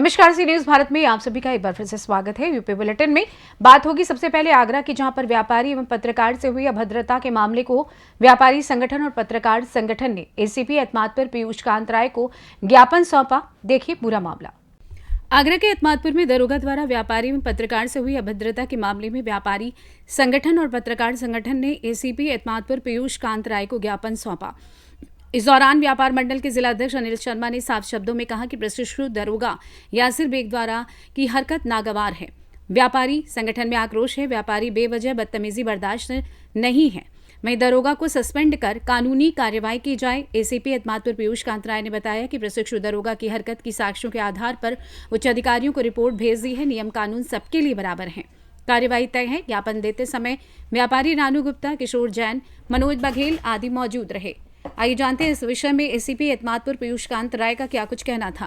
नमस्कार, सी न्यूज भारत में आप सभी का एक बार फिर से स्वागत है। यूपी बुलेटिन में बात होगी सबसे पहले आगरा की, जहां पर व्यापारी एवं पत्रकार से हुई अभद्रता के मामले को व्यापारी संगठन और पत्रकार संगठन ने एसीपी एतमादपुर पीयूष कांत राय को ज्ञापन सौंपा। देखिए पूरा मामला। आगरा के एतमादपुर में दरोगा द्वारा व्यापारी एवं पत्रकार से हुई अभद्रता के मामले में व्यापारी संगठन और पत्रकार संगठन ने एसीपी एतमादपुर पीयूष कांत राय को ज्ञापन सौंपा। इस दौरान व्यापार मंडल के जिलाध्यक्ष अनिल शर्मा ने साफ शब्दों में कहा कि प्रशिक्षु दरोगा यासिर बेग द्वारा की हरकत नागवार है। व्यापारी संगठन में आक्रोश है। व्यापारी बेवजह बदतमीजी बर्दाश्त नहीं है। वहीं दरोगा को सस्पेंड कर कानूनी कार्यवाही की जाए। एसीपी एतमादपुर पीयूष कांत राय ने बताया कि प्रशिक्षु दरोगा की हरकत की साक्ष्यों के आधार पर उच्च अधिकारियों को रिपोर्ट भेज दी है। नियम कानून सबके लिए बराबर है। कार्यवाही तय है। ज्ञापन देते समय व्यापारी रानू गुप्ता, किशोर जैन, मनोज बघेल आदि मौजूद रहे। आइए जानते हैं इस विषय में एसीपी एतमादपुर पीयूष कांत राय का क्या कुछ कहना था।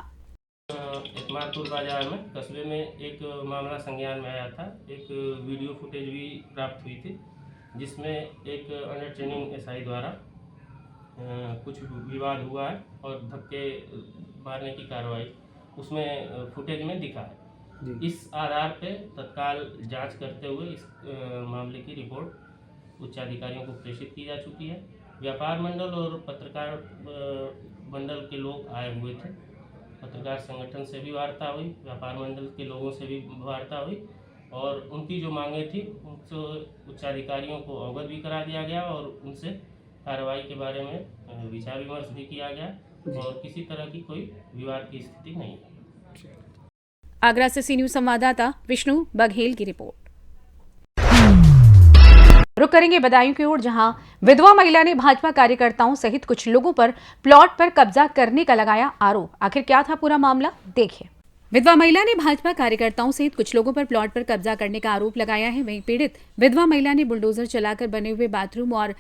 एतमादपुर बाजार में कस्बे में एक मामला संज्ञान में आया था। एक वीडियो फुटेज भी प्राप्त हुई थी, जिसमें एक अंडर ट्रेनिंग एसआई द्वारा कुछ विवाद हुआ है और धक्के मारने की कार्रवाई उसमें फुटेज में दिखा है। इस आधार पे तत्काल जांच करते हुए इस मामले की रिपोर्ट उच्च अधिकारियों को प्रेषित की जा चुकी है। व्यापार मंडल और पत्रकार मंडल के लोग आए हुए थे। पत्रकार संगठन से भी वार्ता हुई, व्यापार मंडल के लोगों से भी वार्ता हुई और उनकी जो मांगे थी उनसे उच्चाधिकारियों को अवगत भी करा दिया गया और उनसे कार्रवाई के बारे में विचार विमर्श भी किया गया और किसी तरह की कोई विवाद की स्थिति नहीं है। आगरा से सी न्यूज संवाददाता विष्णु बघेल की रिपोर्ट। रुक करेंगे बदायूं की ओर, जहां विधवा महिला ने भाजपा कार्यकर्ताओं सहित कुछ लोगों पर प्लॉट पर कब्जा करने का लगाया आरोप। आखिर क्या था पूरा मामला, देखिए। विधवा महिला ने भाजपा कार्यकर्ताओं सहित कुछ लोगों पर प्लॉट पर कब्जा करने का आरोप लगाया है। वहीं पीड़ित विधवा महिला ने बुलडोजर चलाकर बने हुए बाथरूम और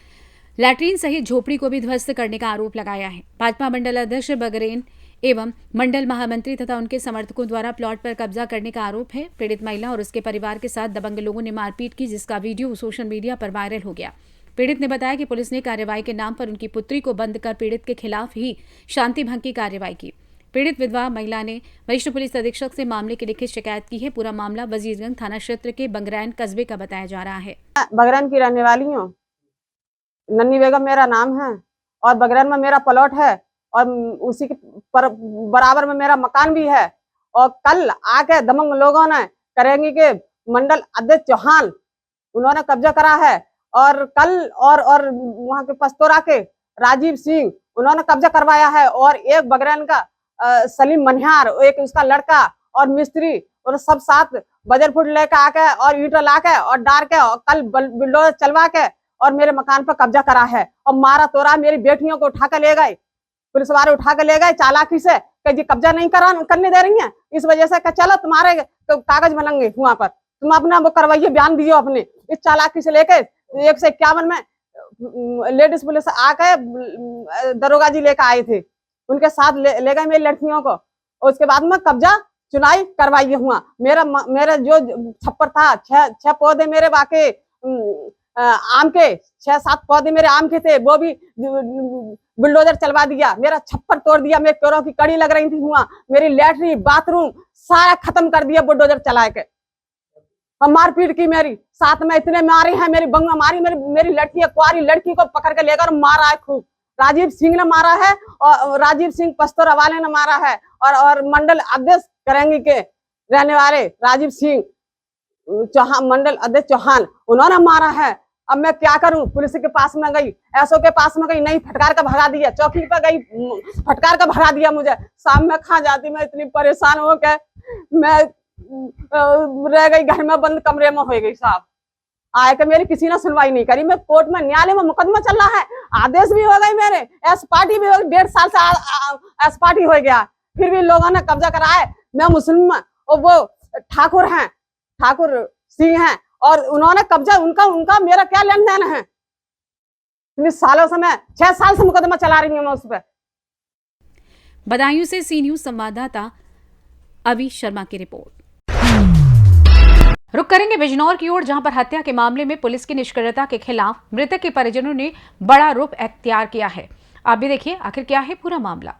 लैट्रिन सहित झोपड़ी को भी ध्वस्त करने का आरोप लगाया है। भाजपा मंडल अध्यक्ष बगरेन एवं मंडल महामंत्री तथा उनके समर्थकों द्वारा प्लॉट पर कब्जा करने का आरोप है। पीड़ित महिला और उसके परिवार के साथ दबंग लोगों ने मारपीट की, जिसका वीडियो सोशल मीडिया पर वायरल हो गया। पीड़ित ने बताया कि पुलिस ने कार्रवाई के नाम पर उनकी पुत्री को बंद कर पीड़ित के खिलाफ ही शांति भंग की कार्रवाई की। पीड़ित विधवा महिला ने वरिष्ठ पुलिस अधीक्षक से मामले की लिखित शिकायत की है। पूरा मामला वजीरगंज थाना क्षेत्र के बगरैन कस्बे का बताया जा रहा है। बगरैन की रहने वाली हूँ। नन्नी बेगम मेरा नाम है और बगरैन में मेरा प्लॉट है और उसी के बराबर में मेरा मकान भी है। और कल आके दबंग लोगों ने करेंगे के मंडल अध्यक्ष चौहान उन्होंने कब्जा करा है और कल और वहाँ के पस्तौरा के राजीव सिंह उन्होंने कब्जा करवाया है और एक बगरैन का सलीम मनिहार, एक उसका लड़का और मिस्त्री और सब साथ बजर फुट लेकर आके और ईंट लाके और डार के और कल बुलडोजर चलवा के और मेरे मकान पर कब्जा करा है और मारा तोड़ा। मेरी बेटियों को उठा कर ले गए, पुलिस वाले उठा के ले गए चालाकी से कि जी कब्जा नहीं करने दे रही हैं। इस वजह से चलो तुम्हारे तो कागज बनेंगे वहां पर, तुम अपना वो करवाइए, बयान दियो अपने। इस चालाकी से लेके 151 में लेडीज पुलिस आके दरोगा जी लेकर आए थे, उनके साथ ले गए मेरी लड़कियों को और उसके बाद में कब्जा चुनाई करवाई हुआ। मेरा जो छप्पर था, छह पौधे मेरे बाकी आम के, 6-7 पौधे मेरे आम के थे, वो भी बुलडोजर चलवा दिया। मेरा छप्पर तोड़ दिया, मेरे पेड़ों की कड़ी लग रही थी हुआ, मेरी लैट्रिन बाथरूम सारा खत्म कर दिया बुलडोजर चला के। और मारपीट की मेरी साथ में इतने मारे हैं, मेरी बंगा मारी, मेरी लड़की कुआरी लड़की को पकड़ के लेकर मारा है खूब। राजीव सिंह ने मारा है और राजीव सिंह पस्तौरा वाले ने मारा है और मंडल अध्यक्ष करेंगे के रहने वाले राजीव सिंह चौहान, मंडल अध्यक्ष चौहान, उन्होंने मारा है। अब मैं क्या करूं? पुलिस के पास में गई, एसओ के पास में गई, नहीं फटकार का भगा दिया, चौकी पर गई फटकार का भगा दिया मुझे। शाम में कहाँ जाती, मैं इतनी परेशान हो के मैं रह गई घर में, बंद कमरे में हो गई। साहब आए के मेरी किसी ने सुनवाई नहीं करी। मैं कोर्ट में न्यायालय में मुकदमा चल रहा है, आदेश भी हो गई मेरे, एस पार्टी भी हो गई, 1.5 साल से एस पार्टी हो गया, फिर भी लोगों ने कब्जा करा है। मैं मुस्लिम और वो ठाकुर हैं, ठाकुर सिंह हैं और उन्होंने कब्जा, उनका मेरा क्या लेन देन है? इतने सालों से मैं 6 साल से मुकदमा चला रही हूँ मैं उस पर। बदायूं से सी न्यूज संवाददाता अभी शर्मा की रिपोर्ट। रुक करेंगे बिजनौर की ओर, जहां पर हत्या के मामले में पुलिस की निष्क्रियता के खिलाफ मृतक के परिजनों ने बड़ा रुख अख्तियार किया है। आप भी देखिए आखिर क्या है पूरा मामला।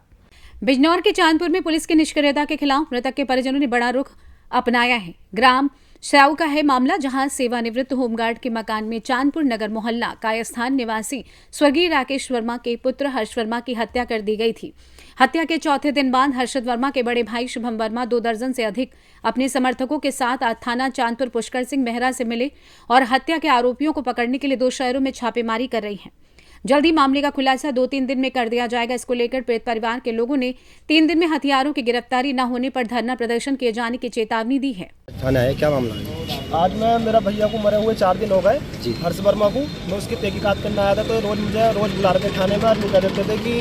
बिजनौर के चांदपुर में पुलिस की निष्क्रियता के खिलाफ मृतक के परिजनों ने बड़ा रुख अपनाया है। ग्राम स्याऊ का है मामला, जहां सेवानिवृत्त होमगार्ड के मकान में चांदपुर नगर मोहल्ला कायस्थान निवासी स्वर्गीय राकेश वर्मा के पुत्र हर्ष वर्मा की हत्या कर दी गई थी। हत्या के चौथे दिन बाद हर्षद वर्मा के बड़े भाई शुभम वर्मा 2 दर्जन से अधिक अपने समर्थकों के साथ आज थाना चांदपुर पुष्कर सिंह मेहरा से मिले और हत्या के आरोपियों को पकड़ने के लिए 2 शहरों में छापेमारी कर रही है। जल्दी मामले का खुलासा 2-3 दिन में कर दिया जाएगा। इसको लेकर पीड़ित परिवार के लोगों ने 3 दिन में हथियारों की गिरफ्तारी न होने पर धरना प्रदर्शन किए जाने की चेतावनी दी है। थाना है, क्या मामला है? आज मैं मेरा भैया को मरे हुए 4 दिन हो गए, हर्ष वर्मा को। मैं उसकी तहकीकात करने आया था, तो रोज बुला रहे थे थाने में और कह देते थे कि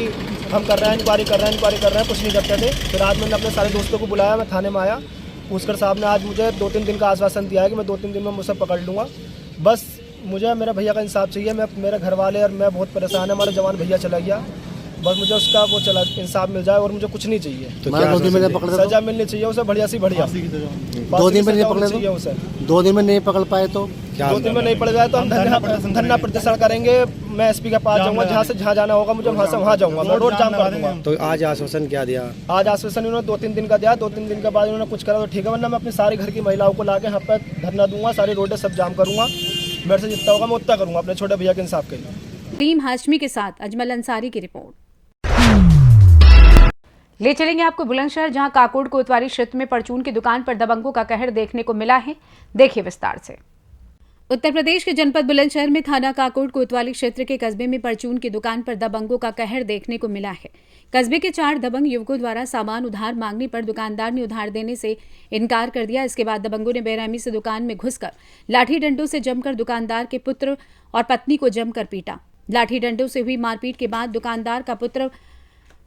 हम कर रहे हैं, इंक्वायरी कर रहे हैं, कुछ नहीं करते थे। फिर आज मैंने अपने सारे दोस्तों को बुलाया, मैं थाने में आया। पूछकर साहब ने आज मुझे 2-3 दिन का आश्वासन दिया है कि मैं 2-3 दिन में मुझसे पकड़ लूँगा। बस मुझे मेरे भैया का इंसाफ चाहिए। मेरे घर वाले और मैं बहुत परेशान है। हमारा जवान भैया चला गया, बस मुझे उसका इंसाफ मिल जाए और मुझे कुछ नहीं चाहिए। तो क्या 2 दिन में पकड़ सजा मिलनी चाहिए उसे, बढ़िया सी बढ़िया। 2 दिन में नहीं पकड़े तो उसे 2 दिन में नहीं पकड़ पाए तो 2 दिन में नहीं पड़ जाए तो हम धरना प्रदर्शन करेंगे। मैं एसपी के पास जाऊंगा, जहाँ जाना होगा मुझे वहाँ से वहाँ जाऊंगा, मैं रोड जाम कर दूंगा। तो आज आश्वासन क्या दिया? आज आश्वासन इन्होंने 2-3 दिन का दिया। 2-3 दिन के बाद इन्होंने कुछ करा तो ठीक है, वरना मैं अपनी सारी घर की महिलाओं को लाके यहाँ पर धरना दूंगा, सारी रोडें सब जाम करूंगा। मेरे से जितना होगा मैं उतना करूंगा अपने छोटे भैया के इंसाफ के लिए। टीम हाशमी के साथ अजमल अंसारी की रिपोर्ट। ले चलेंगे आपको बुलंदशहर, जहां काकोड़ कोतवाली क्षेत्र में परचून की दुकान पर दबंगों का कहर देखने को मिला है। देखिए विस्तार से। उत्तर प्रदेश के जनपद बुलंदशहर में थाना काकोड़ कोतवाली क्षेत्र के कस्बे में परचून की दुकान पर दबंगों का कहर देखने को मिला है। कस्बे के 4 दबंग युवकों द्वारा सामान उधार मांगने पर दुकानदार ने उधार देने से इनकार कर दिया। इसके बाद दबंगों ने बेरहमी से दुकान में घुसकर लाठी डंडों से जमकर दुकानदार के पुत्र और पत्नी को जमकर पीटा। लाठी डंडों से हुई मारपीट के बाद दुकानदार का पुत्र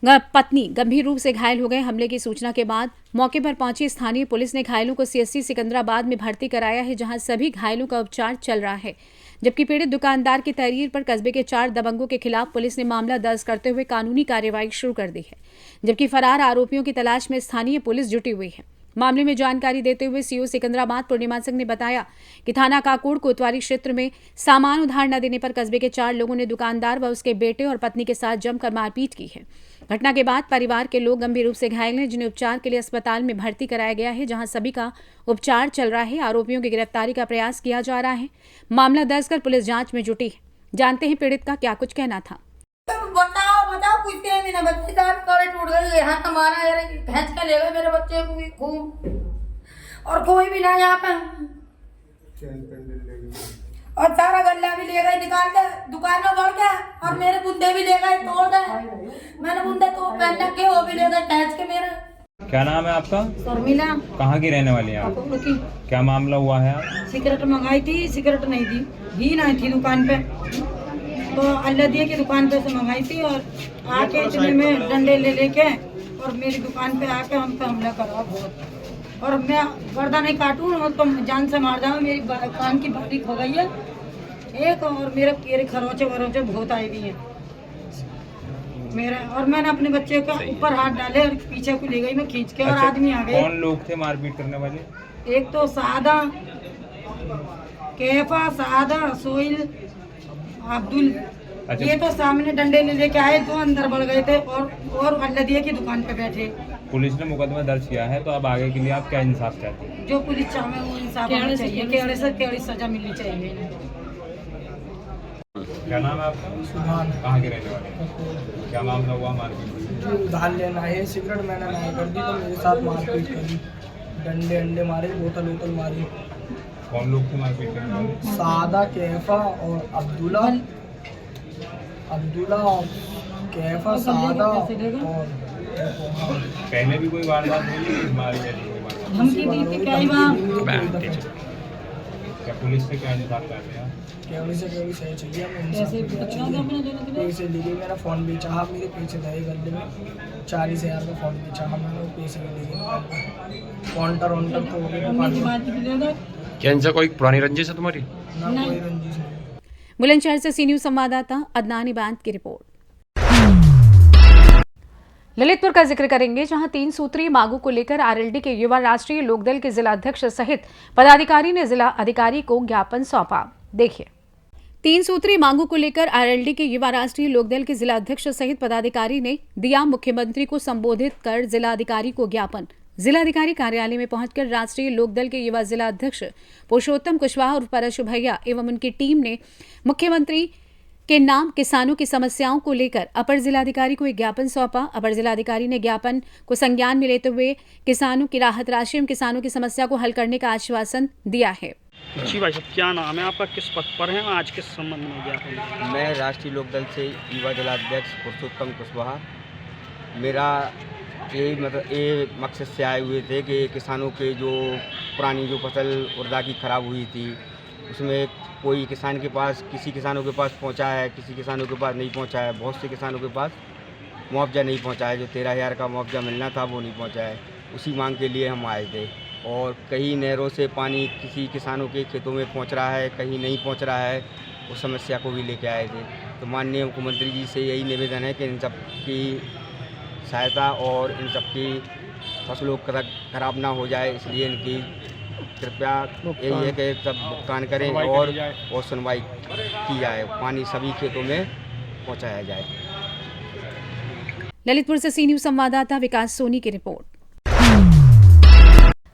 पत्नी गंभीर रूप से घायल हो गए। हमले की सूचना के बाद मौके पर पहुंची स्थानीय पुलिस ने घायलों को CSC सिकंदराबाद में भर्ती कराया है, जहां सभी घायलों का उपचार चल रहा है। जबकि पीड़ित दुकानदार की तहरीर पर कस्बे के 4 दबंगों के खिलाफ पुलिस ने मामला दर्ज करते हुए कानूनी कार्रवाई शुरू कर दी है, जबकि फरार आरोपियों की तलाश में स्थानीय पुलिस जुटी हुई है। मामले में जानकारी देते हुए CO सिकंदराबाद पूर्णिमा सिंह ने बताया कि थाना काकोड़ कोतवाली क्षेत्र में सामान उधार न देने पर कस्बे के 4 लोगों ने दुकानदार व उसके बेटे और पत्नी के साथ जमकर मारपीट की है। घटना के बाद परिवार के लोग गंभीर रूप से घायल हैं, जिन्हें उपचार के लिए अस्पताल में भर्ती कराया गया है, जहां सभी का उपचार चल रहा है। आरोपियों की गिरफ्तारी का प्रयास किया जा रहा है। मामला दर्ज कर पुलिस जांच में जुटी है। जानते हैं पीड़ित का क्या कुछ कहना था। बताओ पूछते हैं, मेरा बच्चे दांत टूट गए, हाथ हमारा भैंस का ले गए मेरे बच्चे को भी खूब, और कोई भी ना यहाँ पे, और सारा गल्ला भी ले गए निकाल के, दुकान में बढ़ गया, और मेरे बुंदे भी ले गए तोड़ गए। मैंने बुंदे तो पहन के वो भी ले गए टैच के मेरे। क्या नाम है आपका? शर्मिला। कहाँ की रहने वाली हैं आप? क्या मामला हुआ है? सिगरेट मंगाई थी, सिगरेट नहीं थी, घी नहीं थी दुकान पे, तो अल्लाह दिए की दुकान पे से मंगाई थी, और आके इतने में डंडे ले लेके और मेरी दुकान पे आके हम पे हमला करा बहुत, और मैं गर्दन नहीं काटूं तो जान से मार जाऊं। मेरी कान की बाली खो गई है एक, और मेरे खरोचे वरोचे बहुत आए भी हैं मेरे, और मैंने अपने बच्चे का ऊपर हाथ डाले और पीछे को ले गई मैं खींच के। और आदमी आ गए। कौन लोग थे मारपीट करने वाले? एक तो सादा कैफा, सादा, सोइल, अब्दुल। अच्छा। ये तो सामने डंडे ले लेके आए, तो अंदर बढ़ गए थे और अल्लादिया की दुकान पे बैठे। पुलिस ने मुकदमा दर्ज किया है, तो अब आगे के लिए आप क्या इंसाफ चाहते हैं? जो पुलिस चाहे वो इंसाफ होना चाहिए, केड़े से केड़ी सजा मिलनी चाहिए। क्या नाम है आपका? सुभान। कहाँ के रहने वाले हैं? क्या मामला हुआ मारपीट? जो उधार लेना है, सिगरेट मैंने नहीं कर दी तो मेरे साथ मारपीट करी, डंडे अंडे मारे, बोतल मारी। कौन लोग थे मारपीट करने वाले? सादा, कैफा और अब्दुल्ला और कैफा, सादा और पहले भी कोई वारदात हुई है? मारी जाती कोई वारदात? धमकी दी थी कई बार। क्या पुलिस से क्या इंसाफ चाहते हैं? केवड़ी से सही चाहिए हमें। पैसे ले गई, मेरा फ़ोन बेचा, हाँ मेरे पैसे गए गले में 40,000 का फ़ोन बेचा, हाँ मैंने वो पैसे भी ले गए। काउंटर तो हो गए। क्या इनसे कोई पुरानी रंजिश है तुम्हारी? ना कोई रंजिश नहीं। बुलंदशहर से CNews संवाददाता अदनान इबाद की रिपोर्ट। ललितपुर का जिक्र करेंगे, जहां 3 सूत्रीय मांगों को लेकर RLD के युवा राष्ट्रीय लोकदल के जिला अध्यक्ष सहित पदाधिकारी ने जिला अधिकारी को ज्ञापन सौंपा। देखिए। तीन सूत्री मांगों को लेकर आरएलडी के युवा राष्ट्रीय लोकदल के जिलाध्यक्ष सहित पदाधिकारी ने दिया मुख्यमंत्री को संबोधित कर जिलाधिकारी को ज्ञापन। जिलाधिकारी कार्यालय में पहुंचकर राष्ट्रीय लोकदल के युवा जिलाध्यक्ष पुरुषोत्तम कुशवाहा और परशु भैया एवं उनकी टीम ने मुख्यमंत्री के नाम किसानों की समस्याओं को लेकर अपर जिलाधिकारी को एक ज्ञापन सौंपा। अपर जिलाधिकारी ने ज्ञापन को संज्ञान में लेते हुए किसानों की राहत राशि एवं किसानों की समस्या को हल करने का आश्वासन दिया है। जी भाई साहब, क्या नाम है आपका, किस पद पर हैं, आज किस संबंध में ज्ञापन? मैं राष्ट्रीय लोकदल से युवा जिलाध्यक्छ पुरुषोत्तम कुशवाहा। मेरा ये मकसद से आए हुए थे कि किसानों के जो पुरानी जो फसल उर्दा की ख़राब हुई थी उसमें कोई किसान के पास, किसी किसानों के पास पहुंचा है, किसी किसानों के पास नहीं पहुंचा है। बहुत से किसानों के पास मुआवजा नहीं पहुंचा है, जो 13,000 का मुआवजा मिलना था वो नहीं पहुंचा है। उसी मांग के लिए हम आए थे। और कहीं नहरों से पानी किसी किसानों के खेतों में पहुंच रहा है, कहीं नहीं पहुंच रहा है, उस समस्या को भी लेके आए थे। तो माननीय मुख्यमंत्री जी से यही निवेदन है कि इन सब की सहायता और इन सब की फसलों खराब ना हो जाए, इसलिए इनकी कृपया यही है कि सब भुगतान करें और सुनवाई की जाए, पानी सभी खेतों में पहुँचाया जाए। ललितपुर से सी न्यूज संवाददाता विकास सोनी की रिपोर्ट।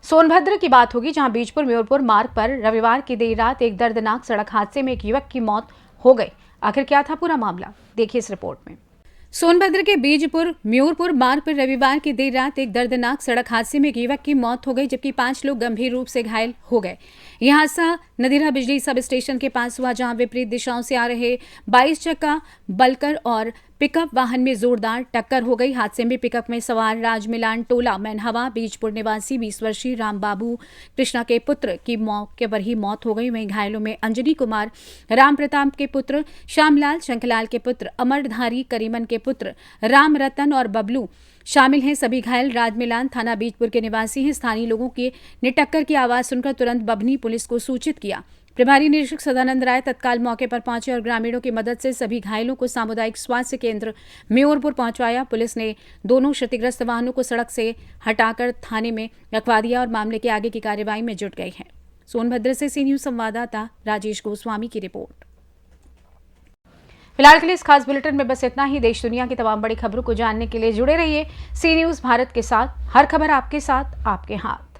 सोनभद्र की बात होगी, जहां बीजपुर म्योरपुर मार्ग पर रविवार की देर रात एक दर्दनाक सड़क हादसे में एक युवक की मौत हो गई। आखिर क्या था पूरा मामला, देखिए इस रिपोर्ट में। सोनभद्र के बीजपुर म्योरपुर मार्ग पर रविवार की देर रात एक दर्दनाक सड़क हादसे में एक युवक की मौत हो गई, जबकि 5 लोग गंभीर रूप से घायल हो गए। यह हादसा नदीरा बिजली सब स्टेशन के पास हुआ, जहां विपरीत दिशाओं से आ रहे 22 चक्का बलकर और पिकअप वाहन में जोरदार टक्कर हो गई। हादसे में पिकअप में सवार राजमिलान टोला मैनहवा बीजपुर निवासी 20 वर्षीय रामबाबू कृष्णा के पुत्र की मौके पर ही मौत हो गई। वहीं घायलों में अंजनी कुमार राम प्रताप के पुत्र, श्यामलाल शंखलाल के पुत्र, अमरधारी करीमन के पुत्र, राम रतन और बबलू शामिल हैं। सभी घायल राजमिलान थाना बीजपुर के निवासी हैं। स्थानीय लोगों ने टक्कर की आवाज सुनकर तुरंत बभनी पुलिस को सूचित किया। प्रभारी निरीक्षक सदानंद राय तत्काल मौके पर पहुंचे और ग्रामीणों की मदद से सभी घायलों को सामुदायिक स्वास्थ्य केंद्र म्योरपुर पहुंचाया। पुलिस ने दोनों क्षतिग्रस्त वाहनों को सड़क से हटाकर थाने में रखवा दिया और मामले के आगे की कार्यवाही में जुट गई है। सोनभद्र से सी न्यूज संवाददाता राजेश गोस्वामी की रिपोर्ट। फिलहाल के लिए इस खास बुलेटिन में बस इतना ही। देश दुनिया की तमाम बड़ी खबरों को जानने के लिए जुड़े रहिए सी न्यूज भारत के साथ। हर खबर आपके साथ, आपके हाथ।